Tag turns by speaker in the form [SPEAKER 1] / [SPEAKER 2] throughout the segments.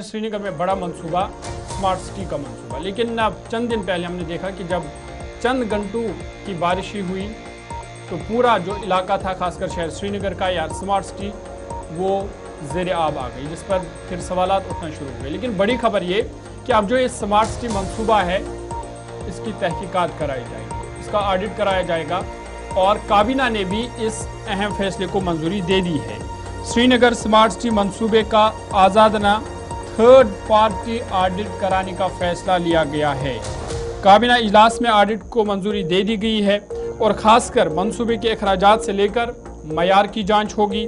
[SPEAKER 1] श्रीनगर में बड़ा मंसूबा स्मार्ट सिटी का मंसूबा, लेकिन अब चंद दिन पहले हमने देखा कि जब चंद घंटों की बारिश ही हुई तो पूरा जो इलाका था, खासकर शहर श्रीनगर का या स्मार्ट सिटी, वो ज़ेर आब आ गई, जिस पर फिर सवालात उठना शुरू हुए। लेकिन बड़ी खबर ये कि अब जो ये स्मार्ट सिटी मंसूबा है इसकी तहकीकात कराई जाएगी, इसका ऑडिट कराया जाएगा और काबीना ने भी इस अहम फैसले को मंजूरी दे दी है। श्रीनगर स्मार्ट सिटी मंसूबे का आज़ादना थर्ड पार्टी ऑडिट कराने का फैसला लिया गया है। काबीना इजलास में ऑडिट को मंजूरी दे दी गई है और खासकर मंसूबे के अखराजात से लेकर मयार की जांच होगी।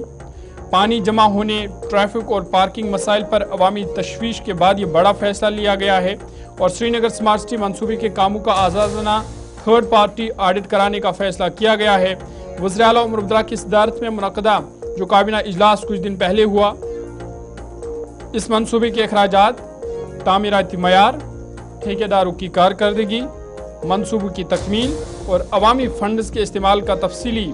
[SPEAKER 1] पानी जमा होने, ट्रैफिक और पार्किंग मसाइल पर अवामी तशवीश के बाद ये बड़ा फैसला लिया गया है और श्रीनगर स्मार्ट सिटी मंसूबे के कामों का आज़ादना थर्ड पार्टी ऑडिट कराने का फैसला किया गया है। वज़ीर आला उमर अब्दुल्ला की सदारत में मुनक़दा जो काबीना इजलास कुछ दिन पहले हुआ, इस मंसूबे के अखराजात, तामीराती मयार, ठेकेदारों की कारकर्दगी, मंसूबों की तकमील और अवामी फंड्स के इस्तेमाल का तफसीली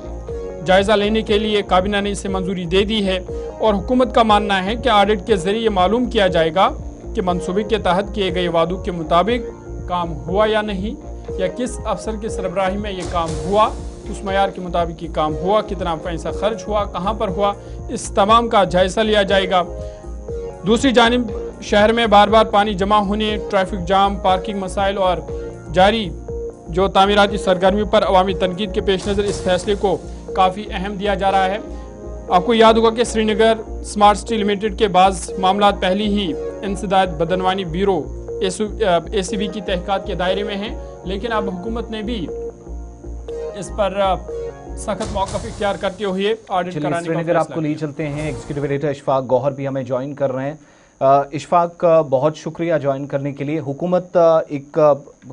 [SPEAKER 1] जायज़ा लेने के लिए काबीना ने इसे मंजूरी दे दी है और हुकूमत का मानना है कि ऑडिट के जरिए मालूम किया जाएगा कि मंसूबे के तहत किए गए वादों के मुताबिक काम हुआ या नहीं, या किस अफसर की सरबराही में ये काम हुआ, उस मयार के मुताबिक ये काम हुआ, कितना पैसा खर्च हुआ, कहाँ पर हुआ, इस तमाम का जायज़ा लिया जाएगा। दूसरी जानिब शहर में बार बार पानी जमा होने, ट्रैफिक जाम, पार्किंग मसाइल और जारी जो तामीराती सरगर्मी पर अवामी तनकीद के पेश नज़र इस फैसले को काफ़ी अहम दिया जा रहा है। आपको याद होगा कि श्रीनगर स्मार्ट सिटी लिमिटेड के बाज़ मामला पहले ही इंसदाद बदनवानी ब्यूरो ACB की तहकीकात के दायरे में हैं, लेकिन अब हुकूमत ने भी इस पर सख्त मौक़िफ़ इख्तियार करते हुए ऑडिट कराने का
[SPEAKER 2] श्रीनगर आपको ले चलते हैं। एग्जीक्यूटिव एडिटर इशफाक गौहर भी हमें ज्वाइन कर रहे हैं। इशफाक, बहुत शुक्रिया ज्वाइन करने के लिए। हुकूमत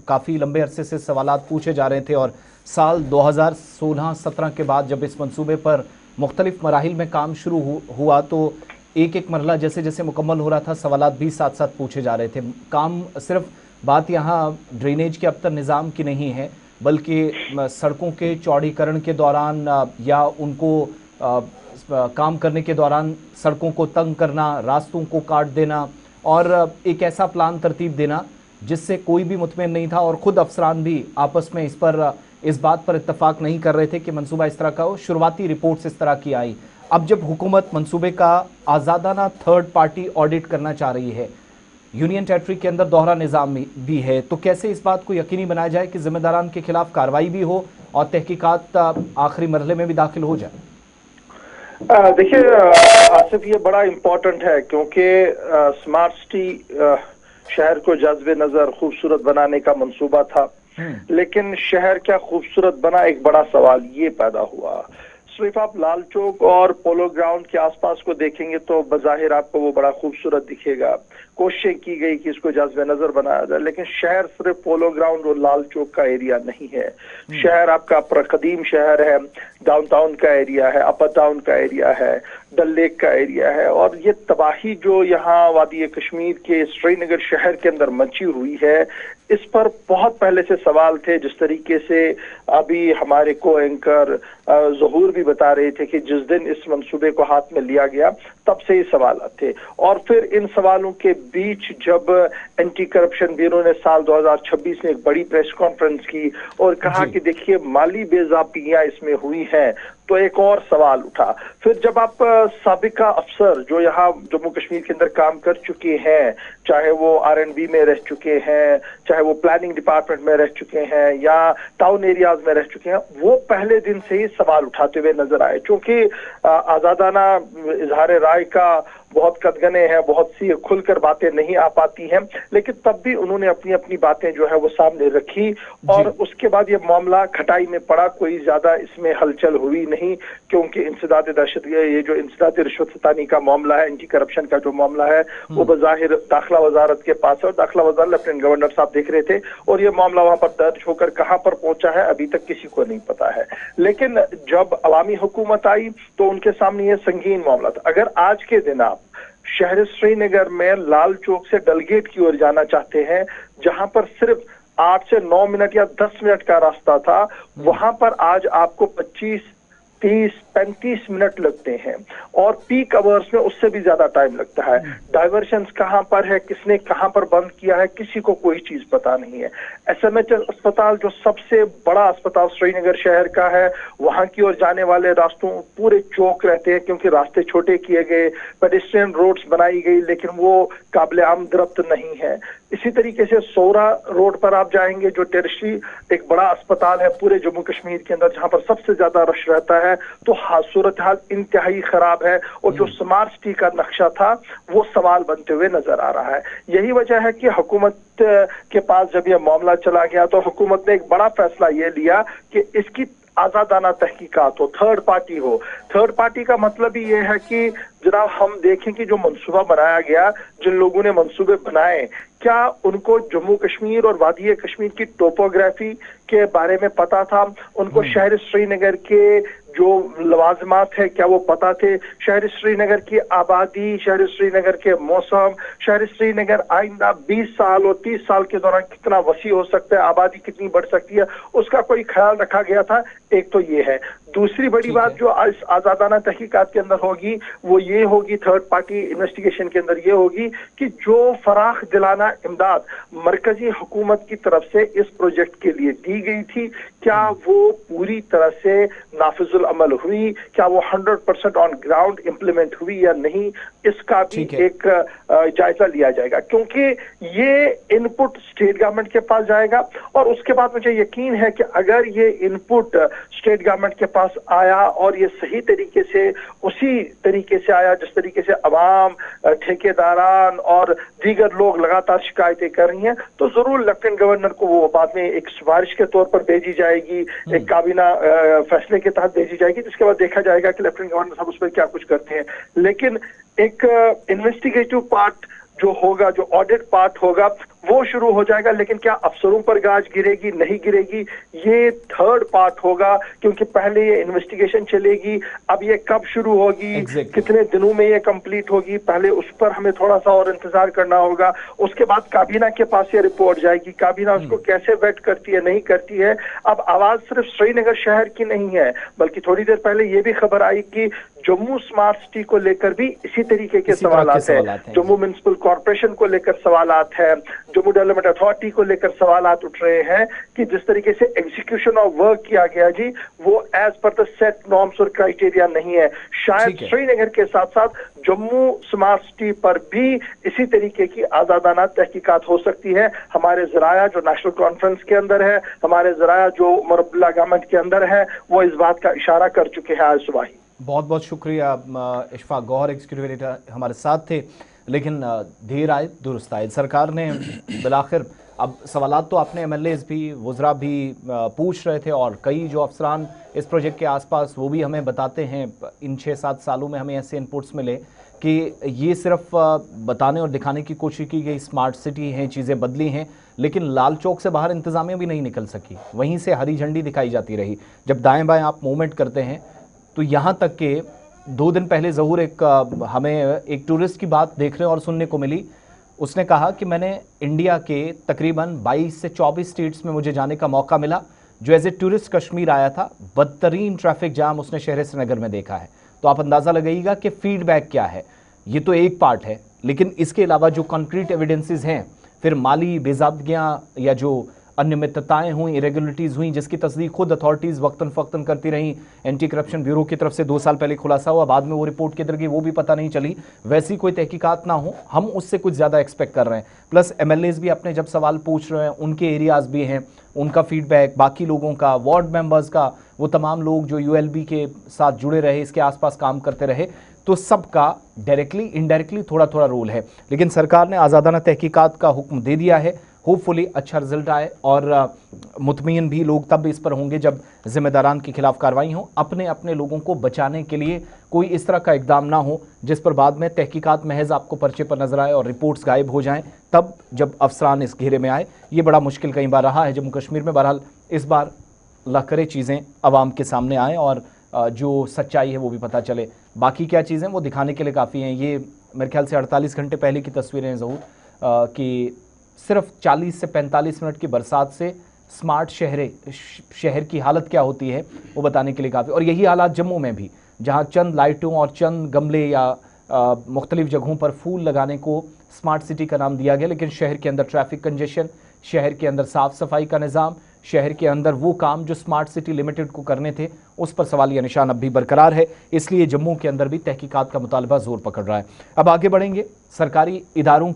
[SPEAKER 2] काफ़ी लंबे अरसे से सवालात पूछे जा रहे थे और साल 2016-17 के बाद जब इस मंसूबे पर मुख्तलिफ मराहिल में काम शुरू हुआ तो एक एक मरला जैसे जैसे मुकम्मल हो रहा था, सवालात भी साथ साथ पूछे जा रहे थे। काम सिर्फ बात यहाँ ड्रेनेज के अबतर निज़ाम की नहीं है, बल्कि सड़कों के चौड़ीकरण के दौरान या उनको काम करने के दौरान सड़कों को तंग करना, रास्तों को काट देना और एक ऐसा प्लान तरतीब देना जिससे कोई भी मुतमईन नहीं था और ख़ुद अफसरान भी आपस में इस बात पर इत्तफाक नहीं कर रहे थे कि मंसूबा इस तरह का हो। शुरुआती रिपोर्ट्स इस तरह की आई। अब जब हुकूमत मंसूबे का आज़ादाना थर्ड पार्टी ऑडिट करना चाह रही है, यूनियन टेरिटरी के अंदर दोहरा निज़ाम भी है, तो कैसे इस बात को यकीनी बनाया जाए कि जिम्मेदारान के खिलाफ कार्रवाई भी हो और तहकीकात आखिरी मरहले में भी दाखिल हो जाए?
[SPEAKER 3] देखिए आसिफ, ये बड़ा इम्पोर्टेंट है क्योंकि स्मार्ट सिटी शहर को जज्बे नजर खूबसूरत बनाने का मंसूबा था, लेकिन शहर क्या खूबसूरत बना, एक बड़ा सवाल ये पैदा हुआ। सिर्फ आप लाल चौक और पोलो ग्राउंड के आसपास को देखेंगे तो बज़ाहिर आपको वो बड़ा खूबसूरत दिखेगा। कोशिश की गई कि इसको जज्बे नजर बनाया जाए, लेकिन शहर सिर्फ पोलो ग्राउंड और लाल चौक का एरिया नहीं है। शहर आपका प्रकदीम शहर है, डाउनटाउन का एरिया है, अपर टाउन का एरिया है, डल लेक का एरिया है। और ये तबाही जो यहाँ वादी कश्मीर के श्रीनगर शहर के अंदर मची हुई है, इस पर बहुत पहले से सवाल थे। जिस तरीके से अभी हमारे को एंकर ज़हूर भी बता रहे थे कि जिस दिन इस मंसूबे को हाथ में लिया गया तब से ही सवाल थे। और फिर इन सवालों के बीच जब एंटी करप्शन ब्यूरो ने साल 2026 में एक बड़ी प्रेस कॉन्फ्रेंस की और कहा कि देखिए माली बेज़ाबियां इसमें हुई हैं, तो एक और सवाल उठा। फिर जब आप साबिका अफसर जो यहाँ जम्मू कश्मीर के अंदर काम कर चुके हैं, चाहे वो R&B में रह चुके हैं, चाहे वो प्लानिंग डिपार्टमेंट में रह चुके हैं या टाउन एरियाज में रह चुके हैं, वो पहले दिन से ही सवाल उठाते हुए नजर आए। क्योंकि आजादाना इजहार राय का बहुत कदगने हैं, बहुत सी खुलकर बातें नहीं आ पाती हैं, लेकिन तब भी उन्होंने अपनी अपनी बातें जो है वो सामने रखी और उसके बाद ये मामला खटाई में पड़ा। कोई ज्यादा इसमें हलचल हुई नहीं क्योंकि इंसदाद दहशत, ये जो इंसदाद रिश्वत सतानी का मामला है, एंटी करप्शन का जो मामला है, वो बज़ाहिर दाखिला वजारत के पास है और दाखिला वजारत लेफ्टिनेंट गवर्नर साहब देख रहे थे और ये मामला वहां पर दर्ज होकर कहां पर पहुंचा है अभी तक किसी को नहीं पता है। लेकिन जब अवामी हुकूमत आई तो उनके सामने ये संगीन मामला था। अगर आज के दिन आप शहर श्रीनगर में लाल चौक से डलगेट की ओर जाना चाहते हैं, जहां पर सिर्फ 8 से 9 मिनट या 10 मिनट का रास्ता था, वहां पर आज आपको 25 30-35 मिनट लगते हैं और पीक आवर्स में उससे भी ज्यादा टाइम लगता है। डाइवर्शंस कहां पर है, किसने कहां पर बंद किया है, किसी को कोई चीज पता नहीं है। एसएमएच अस्पताल जो सबसे बड़ा अस्पताल श्रीनगर शहर का है, वहां की ओर जाने वाले रास्तों पूरे चौक रहते हैं क्योंकि रास्ते छोटे किए गए, पेडेस्ट्रियन रोड्स बनाई गई, लेकिन वो काबिल आम दरख्त नहीं है। इसी तरीके से सोरा रोड पर आप जाएंगे जो टेरिशरी एक बड़ा अस्पताल है पूरे जम्मू कश्मीर के अंदर जहां पर सबसे ज्यादा रश रहता है, तो सूरत हाल इंतहाई खराब है और जो स्मार्ट सिटी का नक्शा था वो सवाल बनते हुए नजर आ रहा है। यही वजह है कि हुकूमत के पास जब यह मामला चला गया तो हुकूमत ने एक बड़ा फैसला ये लिया कि इसकी आजादाना तहकीकात हो, थर्ड पार्टी हो। थर्ड पार्टी का मतलब ही ये है कि जनाब हम देखें कि जो मंसूबा बनाया गया, जिन लोगों ने मंसूबे बनाए, क्या उनको जम्मू कश्मीर और वादी कश्मीर की टोपोग्राफी के बारे में पता था? उनको शहर श्रीनगर के जो लवाजमात है क्या वो पता थे? शहर श्रीनगर की आबादी, शहर श्रीनगर के मौसम, शहर श्रीनगर आइंदा 20 साल और 30 साल के दौरान कितना वसी हो सकता है, आबादी कितनी बढ़ सकती है, उसका कोई ख्याल रखा गया था? एक तो ये है। दूसरी बड़ी बात जो इस आजादाना तहकीकात के अंदर होगी वो ये होगी, थर्ड पार्टी इन्वेस्टिगेशन के अंदर ये होगी कि जो फराख दिलाना इमदाद मरकजी हुकूमत की तरफ से इस प्रोजेक्ट के लिए दी गई थी, क्या वो पूरी तरह से नाफिजुल अमल हुई, क्या वो 100% ऑन ग्राउंड इंप्लीमेंट हुई या नहीं, इसका भी एक जायजा लिया जाएगा। क्योंकि ये इनपुट स्टेट गवर्नमेंट के पास जाएगा और उसके बाद मुझे यकीन है कि अगर ये इनपुट स्टेट गवर्नमेंट के पास आया और ये सही तरीके से उसी तरीके से आया जिस तरीके से अवाम, ठेकेदारान और दीगर लोग लगातार शिकायतें कर रही हैं, तो जरूर लेफ्टिनेंट गवर्नर को वो बाद में एक सिफारिश के तौर पर भेजी जाएगी, एक काबीना फैसले के तहत भेजी जाएगी, जिसके बाद देखा जाएगा कि लेफ्टिनेंट गवर्नर साहब उस पर क्या कुछ करते हैं। लेकिन एक इन्वेस्टिगेटिव पार्ट जो होगा, जो ऑडिट पार्ट होगा, वो शुरू हो जाएगा। लेकिन क्या अफसरों पर गाज गिरेगी, नहीं गिरेगी, ये थर्ड पार्ट होगा, क्योंकि पहले ये इन्वेस्टिगेशन चलेगी। अब ये कब शुरू होगी, कितने दिनों में ये कंप्लीट होगी, पहले उस पर हमें थोड़ा सा और इंतजार करना होगा। उसके बाद काबीना के पास ये रिपोर्ट जाएगी, काबीना उसको कैसे वेट करती है, नहीं करती है। अब आवाज सिर्फ श्रीनगर शहर की नहीं है, बल्कि थोड़ी देर पहले ये भी खबर आई कि जम्मू स्मार्ट सिटी को लेकर भी इसी तरीके के सवालात हैं। जम्मू म्युनिसिपल कॉर्पोरेशन को लेकर सवालात है, जम्मू डेवलपमेंट अथॉरिटी को लेकर सवालात उठ रहे हैं कि जिस तरीके से एग्जीक्यूशन ऑफ वर्क किया गया जी, वो as per the set norms और क्राइटेरिया नहीं है। शायद श्रीनगर के साथ साथ जम्मू स्मार्ट सिटी पर भी इसी तरीके की आजादाना तहकीकात हो सकती है। हमारे जराया जो नेशनल कॉन्फ्रेंस के अंदर है, हमारे जराया जो उमर अब्दुल्ला गवर्नमेंट के अंदर है, वो इस बात का इशारा कर चुके हैं आज सुबह ही।
[SPEAKER 2] बहुत बहुत शुक्रिया इशफाक गौहर, एग्जीक्यूटिव एडिटर हमारे साथ थे। लेकिन देर आए दुरुस्त आए, सरकार ने बिलाखिर, अब सवालात तो आपने एमएलएज भी, वज़रा भी पूछ रहे थे और कई जो अफसरान इस प्रोजेक्ट के आसपास वो भी हमें बताते हैं, इन 6-7 सालों में हमें ऐसे इनपुट्स मिले कि ये सिर्फ बताने और दिखाने की कोशिश की गई स्मार्ट सिटी हैं, चीज़ें बदली हैं, लेकिन लाल चौक से बाहर इंतज़ामिया भी नहीं निकल सकी, वहीं से हरी झंडी दिखाई जाती रही। जब दाएँ बाएँ आप मूवमेंट करते हैं तो यहाँ तक के 2 दिन पहले ज़हूर हमें एक टूरिस्ट की बात देखने और सुनने को मिली। उसने कहा कि मैंने इंडिया के तकरीबन 22 से 24 स्टेट्स में मुझे जाने का मौका मिला, जो एज ए टूरिस्ट कश्मीर आया था, बदतरीन ट्रैफिक जाम उसने शहर श्रीनगर में देखा है। तो आप अंदाज़ा लगाइएगा कि फीडबैक क्या है। ये तो एक पार्ट है, लेकिन इसके अलावा जो कंक्रीट एविडेंसेस हैं, फिर माली बेज़ाबगियाँ या जो अनियमितताएं हुई, इरेगुलरिटीज़ हुई, जिसकी तस्दीक खुद अथॉरिटीज़ वक्तन फ़क्तन करती रहीं। एंटी करप्शन ब्यूरो की तरफ से 2 साल पहले खुलासा हुआ, बाद में वो रिपोर्ट किधर गई वो भी पता नहीं चली। वैसी कोई तहकीकात ना हो, हम उससे कुछ ज़्यादा एक्सपेक्ट कर रहे हैं। प्लस एमएलएज भी अपने जब सवाल पूछ रहे हैं, उनके एरियाज़ भी हैं, उनका फीडबैक, बाकी लोगों का, वार्ड मेंबर्स का, वो तमाम लोग जो यूएलबी के साथ जुड़े रहे, इसके आसपास काम करते रहे, तो सबका डायरेक्टली इनडायरेक्टली थोड़ा थोड़ा रोल है। लेकिन सरकार ने आज़ादाना तहकीकात का हुक्म दे दिया है। होपफुली अच्छा रिजल्ट आए और मुतमईन भी लोग तब इस पर होंगे जब जिम्मेदारान के खिलाफ कार्रवाई हो। अपने अपने लोगों को बचाने के लिए कोई इस तरह का इकदाम ना हो जिस पर बाद में तहकीकात महज आपको पर्चे पर नजर आए और रिपोर्ट्स गायब हो जाएं, तब जब अफसरान इस घेरे में आए। ये बड़ा मुश्किल कई बार रहा है जम्मू कश्मीर में। बहरहाल इस बार अल्लाह करे चीज़ें आवाम के सामने आएँ और जो सच्चाई है वो भी पता चले। बाकी क्या चीज़ें वो दिखाने के लिए काफ़ी हैं। ये मेरे ख्याल से 48 घंटे पहले की तस्वीरें हैं ज़हूर कि सिर्फ 40 से 45 मिनट की बरसात से स्मार्ट शहर की हालत क्या होती है वो बताने के लिए काफ़ी। और यही हालात जम्मू में भी, जहां चंद लाइटों और चंद गमले या मुख्तलिफ जगहों पर फूल लगाने को स्मार्ट सिटी का नाम दिया गया, लेकिन शहर के अंदर ट्रैफिक कंजेशन, शहर के अंदर साफ सफाई का निज़ाम, शहर के अंदर वो काम जो स्मार्ट सिटी लिमिटेड को करने थे, उस पर सवालिया निशान अब भी बरकरार है। इसलिए जम्मू के अंदर भी तहकीकात का मुतालबा जोर पकड़ रहा है। अब आगे बढ़ेंगे। सरकारी इदारों